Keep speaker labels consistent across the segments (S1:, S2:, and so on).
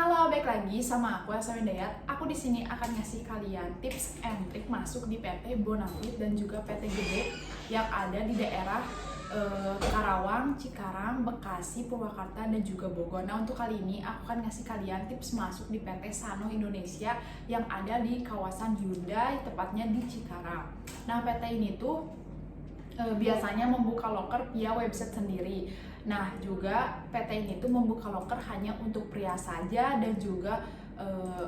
S1: Halo, balik lagi sama aku Elsa Windayat. Aku di sini akan ngasih kalian tips and trik masuk di PT Bonafit dan juga PT Gede yang ada di daerah Karawang, Cikarang, Bekasi, Purwakarta, dan juga Bogor. Nah, untuk kali ini aku akan ngasih kalian tips masuk di PT Sano Indonesia yang ada di kawasan Hyundai, tepatnya di Cikarang. Nah, PT ini tuh biasanya membuka loker via website sendiri. Nah, juga PT ini tuh membuka loker hanya untuk pria saja dan juga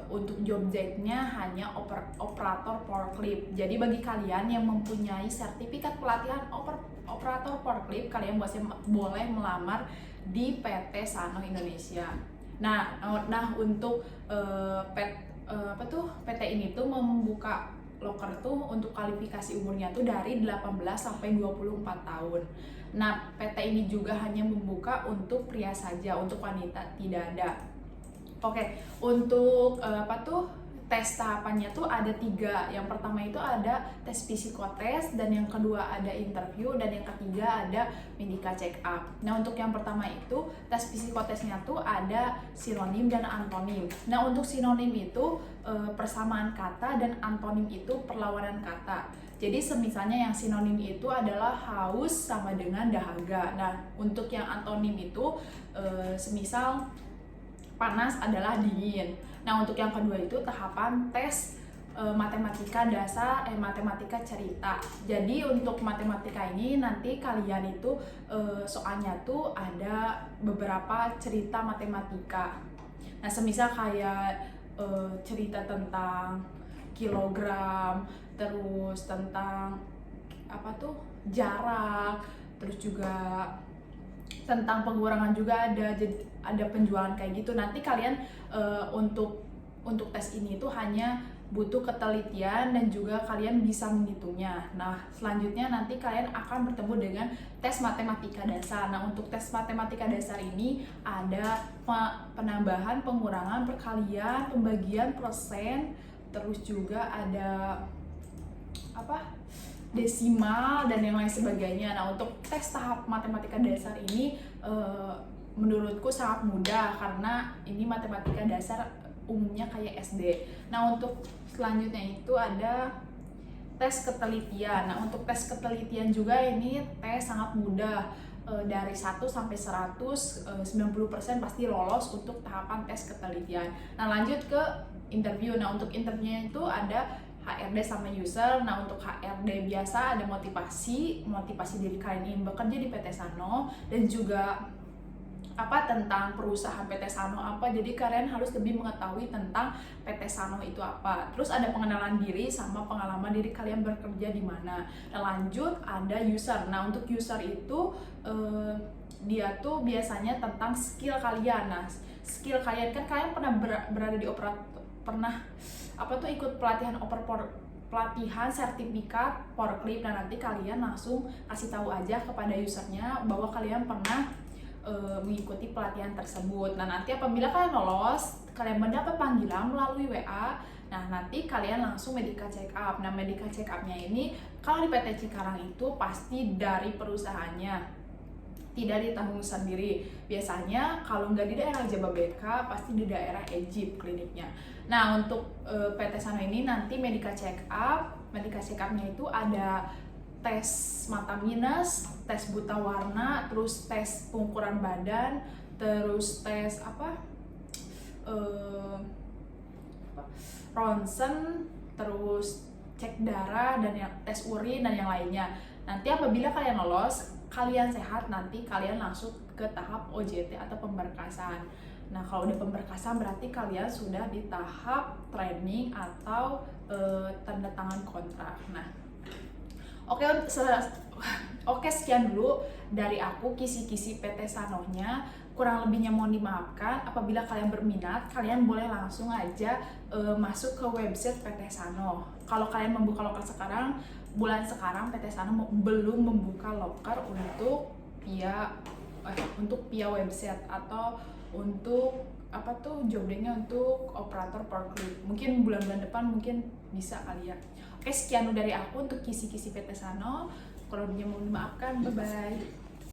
S1: untuk job desk-nya hanya operator forklift. Jadi bagi kalian yang mempunyai sertifikat pelatihan operator forklift, kalian boleh melamar di PT Sano Indonesia. Nah, untuk PT ini tuh membuka loker tuh untuk kualifikasi umurnya tuh dari 18 sampai 24 tahun. Nah, PT ini juga hanya membuka untuk pria saja, untuk wanita tidak ada. Oke, untuk tes tahapannya tuh ada 3. Yang pertama itu ada tes psikotes, dan yang kedua ada interview, dan yang ketiga ada medical check up. Nah, untuk yang pertama itu tes psikotesnya tuh ada sinonim dan antonim. Nah, untuk sinonim itu persamaan kata, dan antonim itu perlawanan kata. Jadi semisalnya yang sinonim itu adalah haus sama dengan dahaga. Nah, untuk yang antonim itu semisal panas adalah dingin. Nah, untuk yang kedua itu tahapan tes matematika dasar, matematika cerita. Jadi untuk matematika ini nanti kalian itu soalnya tuh ada beberapa cerita matematika. Nah, semisal kayak cerita tentang kilogram, terus tentang jarak, terus juga tentang pengurangan juga ada, jadi ada penjualan kayak gitu. Nanti kalian untuk tes ini tuh hanya butuh ketelitian dan juga kalian bisa menghitungnya. Nah, selanjutnya nanti kalian akan bertemu dengan tes matematika dasar. Nah, untuk tes matematika dasar ini ada penambahan, pengurangan, perkalian, pembagian, persen, terus juga ada desimal dan yang lain sebagainya. Nah, untuk tes tahap matematika dasar ini menurutku sangat mudah karena ini matematika dasar umumnya kayak SD. Nah, untuk selanjutnya itu ada tes ketelitian. Nah, untuk tes ketelitian juga ini tes sangat mudah. Dari 1 sampai 100, 90% pasti lolos untuk tahapan tes ketelitian. Nah, lanjut ke interview. Nah, untuk interviewnya itu ada HRD sama user. Nah, untuk HRD biasa ada motivasi diri kalian ingin bekerja di PT Sano, dan juga tentang perusahaan PT Sano apa. Jadi kalian harus lebih mengetahui tentang PT Sano itu apa. Terus ada pengenalan diri sama pengalaman diri kalian bekerja di mana. Nah, lanjut ada user. Nah, untuk user itu dia tuh biasanya tentang skill kalian. Nah, skill kalian kan kalian pernah berada di ikut pelatihan sertifikat forklift. Nah, nanti kalian langsung kasih tahu aja kepada usernya bahwa kalian pernah mengikuti pelatihan tersebut. Nah, nanti apabila kalian lolos, kalian mendapat panggilan melalui WA. Nah, nanti kalian langsung medical check up. Nah, medical check up-nya ini kalau di PT Cikarang itu pasti dari perusahaannya, tidak ditanggung sendiri. Biasanya kalau nggak di daerah Jababeka, pasti di daerah Egypt kliniknya. Nah, untuk PT Sano ini nanti medical check up-nya itu ada tes mata minus, tes buta warna, terus tes pengukuran badan, terus tes ronsen, terus cek darah, dan tes urin dan yang lainnya. Nanti apabila kalian lolos, kalian sehat, nanti kalian langsung ke tahap OJT atau pemberkasan. Nah, kalau udah pemberkasan berarti kalian sudah di tahap training atau tanda tangan kontrak. Nah, Oke, sekian dulu dari aku kisi-kisi PT Sanonya. Kurang lebihnya mohon dimaafkan. Apabila kalian berminat, kalian boleh langsung aja masuk ke website PT Sano. Kalau kalian membuka loker sekarang, bulan sekarang PT Sano belum membuka loker untuk via website atau untuk job-nya untuk operator forklift. Mungkin bulan-bulan depan mungkin bisa kali ya. Oke, sekian dari aku untuk kisi-kisi PT Sano. Kalau lebihnya mohon dimaafkan. Bye-bye.